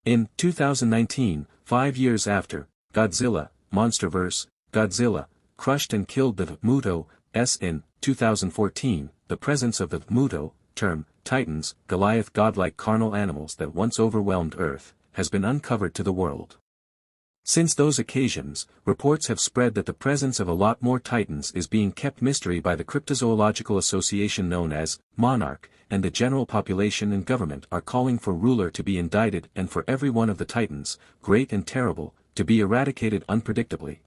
In 2019, 5 years after Godzilla, MonsterVerse, Godzilla, crushed and killed the Muto-s in 2014, the presence of the Muto, term, Titans, Goliath godlike carnal animals that once overwhelmed Earth, has been uncovered to the world. Since those occasions, reports have spread that the presence of a lot more Titans is being kept mystery by the cryptozoological association known as Monarch, and the general population and government are calling for ruler to be indicted and for every one of the Titans, great and terrible, to be eradicated unpredictably.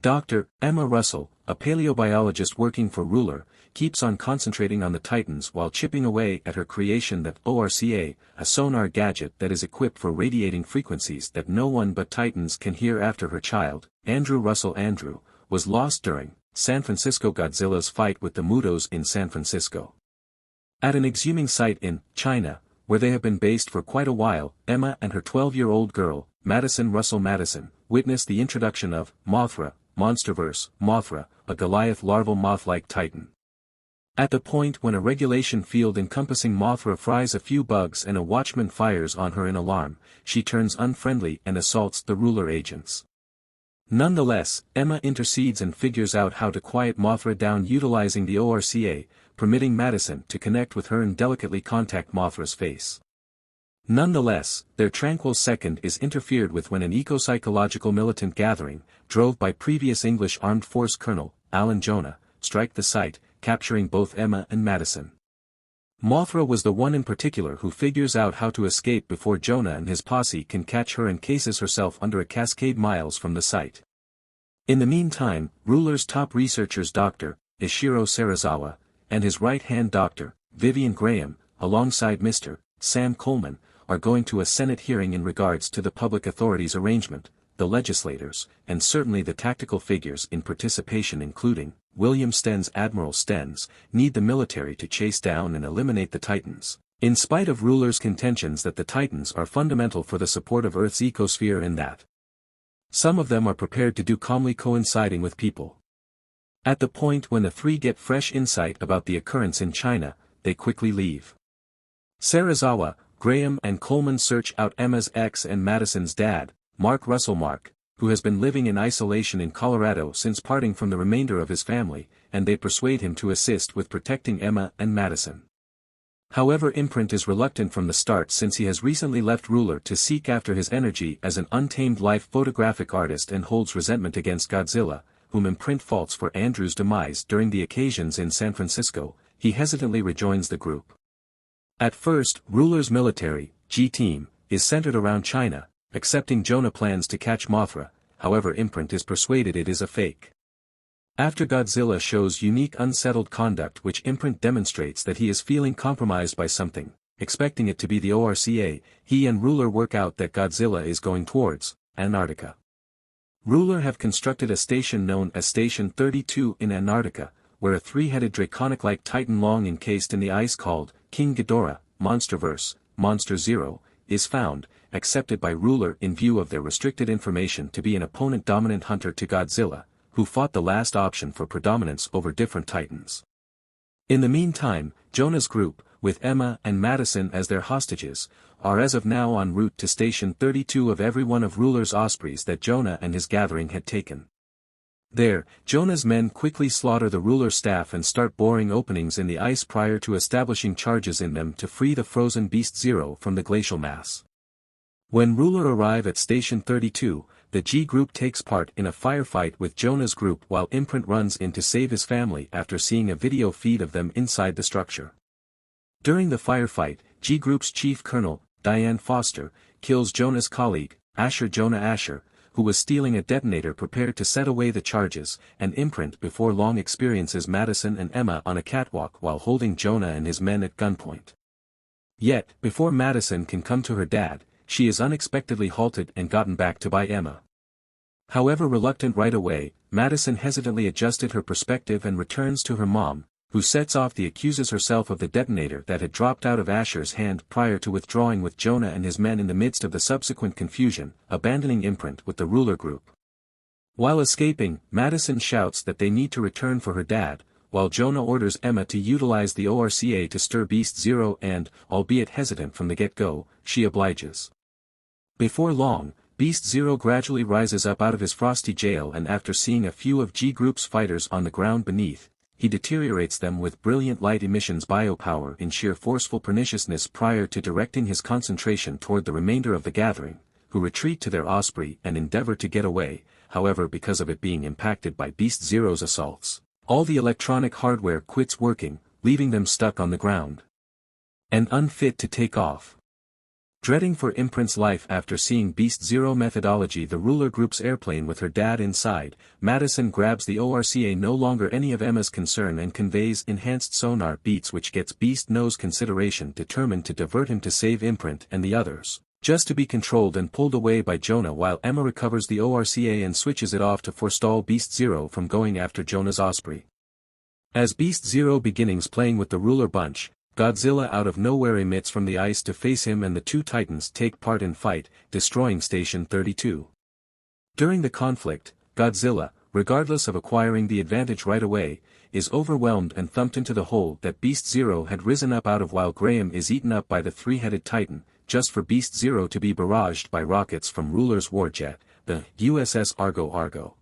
Dr. Emma Russell, a paleobiologist working for Ruler, keeps on concentrating on the Titans while chipping away at her creation the ORCA, a sonar gadget that is equipped for radiating frequencies that no one but Titans can hear. After her child, Andrew Russell Andrew, was lost during San Francisco Godzilla's fight with the Mutos in San Francisco. At an exhuming site in China, where they have been based for quite a while, Emma and her 12-year-old girl, Madison Russell Madison, witnessed the introduction of Mothra, MonsterVerse, Mothra, a Goliath larval moth-like titan. At the point when a regulation field encompassing Mothra fries a few bugs and a watchman fires on her in alarm, she turns unfriendly and assaults the ruler agents. Nonetheless, Emma intercedes and figures out how to quiet Mothra down utilizing the ORCA, permitting Madison to connect with her and delicately contact Mothra's face. Nonetheless, their tranquil second is interfered with when an eco-psychological militant gathering, drove by previous English Armed Force Colonel, Alan Jonah, strike the site, capturing both Emma and Madison. Mothra was the one in particular who figures out how to escape before Jonah and his posse can catch her and cases herself under a cascade miles from the site. In the meantime, Ruler's top researchers Dr. Ishiro Serizawa, and his right-hand Dr. Vivian Graham, alongside Mr. Sam Coleman, are going to a Senate hearing in regards to the public authorities arrangement, the legislators, and certainly the tactical figures in participation including William Stenz. Admiral Stenz, need the military to chase down and eliminate the Titans, in spite of Ruler's contentions that the Titans are fundamental for the support of Earth's ecosphere and that some of them are prepared to do calmly coinciding with people. At the point when the three get fresh insight about the occurrence in China, they quickly leave. Serizawa, Graham and Coleman search out Emma's ex and Madison's dad, Mark Russell Mark, who has been living in isolation in Colorado since parting from the remainder of his family, and they persuade him to assist with protecting Emma and Madison. However, Imprint is reluctant from the start since he has recently left Ruler to seek after his energy as an untamed life photographic artist and holds resentment against Godzilla, whom Imprint faults for Andrew's demise during the occasions in San Francisco. He hesitantly rejoins the group. At first, Ruler's military, G-Team, is centered around China, accepting Jonah plans to catch Mothra, however Imprint is persuaded it is a fake. After Godzilla shows unique unsettled conduct which Imprint demonstrates that he is feeling compromised by something, expecting it to be the ORCA, he and Ruler work out that Godzilla is going towards Antarctica. Ruler have constructed a station known as Station 32 in Antarctica, where a three-headed draconic-like titan long encased in the ice called King Ghidorah, MonsterVerse, Monster Zero, is found, accepted by Ruler in view of their restricted information to be an opponent-dominant hunter to Godzilla, who fought the last option for predominance over different titans. In the meantime, Jonah's group, with Emma and Madison as their hostages, are as of now en route to Station 32 of every one of Ruler's ospreys that Jonah and his gathering had taken. There, Jonah's men quickly slaughter the Ruler staff and start boring openings in the ice prior to establishing charges in them to free the frozen Beast Zero from the glacial mass. When Ruler arrive at Station 32, the G group takes part in a firefight with Jonah's group while Imprint runs in to save his family after seeing a video feed of them inside the structure. During the firefight, G group's chief colonel, Diane Foster, kills Jonah's colleague, Jonah Asher, who was stealing a detonator prepared to set away the charges, and Imprint before long experiences Madison and Emma on a catwalk while holding Jonah and his men at gunpoint. Yet, before Madison can come to her dad, she is unexpectedly halted and gotten back to by Emma. However reluctant right away, Madison hesitantly adjusted her perspective and returns to her mom, who sets off the accuses herself of the detonator that had dropped out of Asher's hand prior to withdrawing with Jonah and his men in the midst of the subsequent confusion, abandoning Imprint with the Ruler group. While escaping, Madison shouts that they need to return for her dad, while Jonah orders Emma to utilize the ORCA to stir Beast Zero and, albeit hesitant from the get-go, she obliges. Before long, Beast Zero gradually rises up out of his frosty jail, and after seeing a few of G Group's fighters on the ground beneath, he deteriorates them with brilliant light emissions biopower in sheer forceful perniciousness prior to directing his concentration toward the remainder of the gathering, who retreat to their osprey and endeavor to get away. However, because of it being impacted by Beast Zero's assaults, all the electronic hardware quits working, leaving them stuck on the ground and unfit to take off. Dreading for Imprint's life after seeing Beast Zero methodology, the ruler group's airplane with her dad inside, Madison grabs the ORCA, no longer any of Emma's concern, and conveys enhanced sonar beats, which gets Beast No's consideration, determined to divert him to save Imprint and the others, just to be controlled and pulled away by Jonah, while Emma recovers the ORCA and switches it off to forestall Beast Zero from going after Jonah's osprey. As Beast Zero begins playing with the ruler bunch, Godzilla out of nowhere emits from the ice to face him, and the two titans take part in fight, destroying Station 32. During the conflict, Godzilla, regardless of acquiring the advantage right away, is overwhelmed and thumped into the hole that Beast Zero had risen up out of, while Graham is eaten up by the three-headed titan, just for Beast Zero to be barraged by rockets from Ruler's warjet, the USS Argo.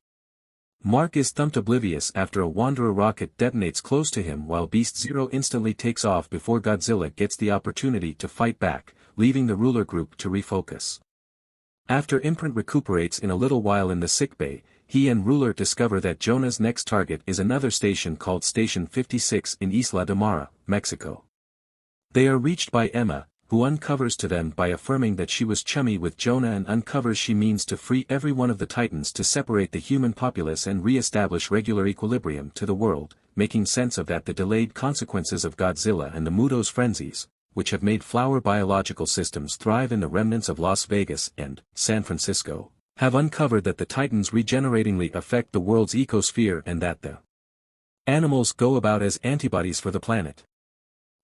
Mark is thumped oblivious after a Wanderer rocket detonates close to him, while Beast Zero instantly takes off before Godzilla gets the opportunity to fight back, leaving the ruler group to refocus. After Imprint recuperates in a little while in the sickbay, he and Ruler discover that Jonah's next target is another station called Station 56 in Isla de Mara, Mexico. They are reached by Emma, who uncovers to them by affirming that she was chummy with Jonah, and uncovers she means to free every one of the titans to separate the human populace and re-establish regular equilibrium to the world, making sense of that the delayed consequences of Godzilla and the Muto's frenzies, which have made flower biological systems thrive in the remnants of Las Vegas and San Francisco, have uncovered that the titans regeneratingly affect the world's ecosphere, and that the animals go about as antibodies for the planet.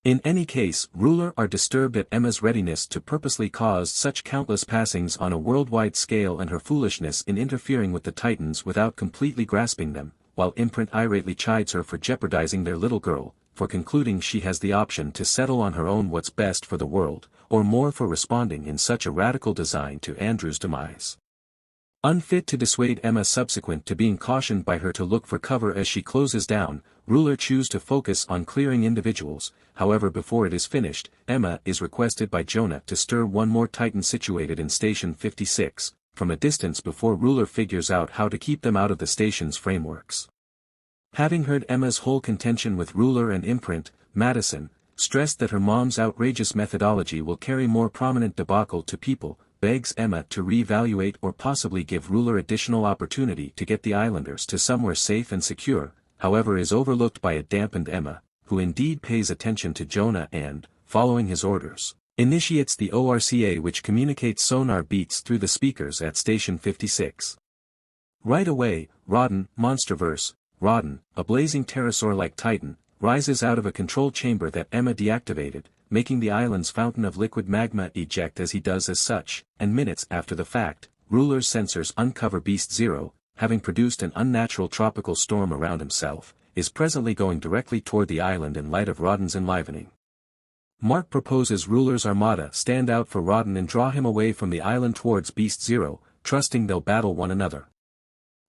In any case, Ruler are disturbed at Emma's readiness to purposely cause such countless passings on a worldwide scale, and her foolishness in interfering with the titans without completely grasping them, while Imprint irately chides her for jeopardizing their little girl, for concluding she has the option to settle on her own what's best for the world, or more for responding in such a radical design to Andrew's demise. Unfit to dissuade Emma subsequent to being cautioned by her to look for cover as she closes down, Ruler choose to focus on clearing individuals. However, before it is finished, Emma is requested by Jonah to stir one more titan situated in Station 56, from a distance before Ruler figures out how to keep them out of the station's frameworks. Having heard Emma's whole contention with Ruler and Imprint, Madison, stressed that her mom's outrageous methodology will carry more prominent debacle to people, begs Emma to re-evaluate or possibly give Ruler additional opportunity to get the islanders to somewhere safe and secure, however is overlooked by a dampened Emma, who indeed pays attention to Jonah and, following his orders, initiates the ORCA, which communicates sonar beats through the speakers at Station 56. Right away, Monsterverse, Rodden, a blazing pterosaur-like titan, rises out of a control chamber that Emma deactivated, making the island's fountain of liquid magma eject as he does as such, and minutes after the fact, Ruler's sensors uncover Beast Zero, having produced an unnatural tropical storm around himself, is presently going directly toward the island in light of Rodden's enlivening. Mark proposes Ruler's armada stand out for Rodden and draw him away from the island towards Beast Zero, trusting they'll battle one another.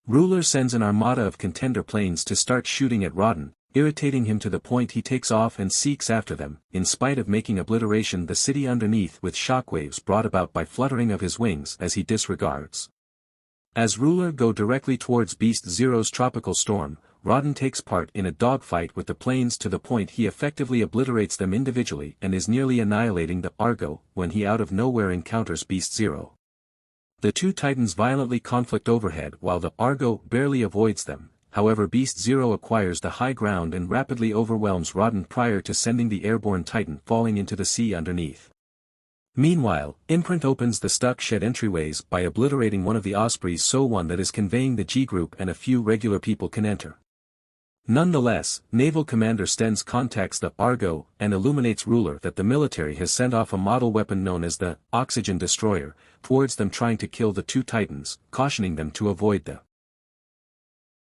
Ruler sends an armada of contender planes to start shooting at Rodden, irritating him to the point he takes off and seeks after them, in spite of making obliteration the city underneath with shockwaves brought about by fluttering of his wings as he disregards. As Ruler go directly towards Beast Zero's tropical storm, Rodden takes part in a dogfight with the planes to the point he effectively obliterates them individually and is nearly annihilating the Argo when he out of nowhere encounters Beast Zero. The two titans violently conflict overhead while the Argo barely avoids them. However, Beast Zero acquires the high ground and rapidly overwhelms Rodden prior to sending the airborne titan falling into the sea underneath. Meanwhile, Imprint opens the stuck shed entryways by obliterating one of the ospreys, so one that is conveying the G group and a few regular people can enter. Nonetheless, Naval Commander Stenz contacts the Argo and illuminates Ruler that the military has sent off a model weapon known as the Oxygen Destroyer towards them, trying to kill the two titans, cautioning them to avoid the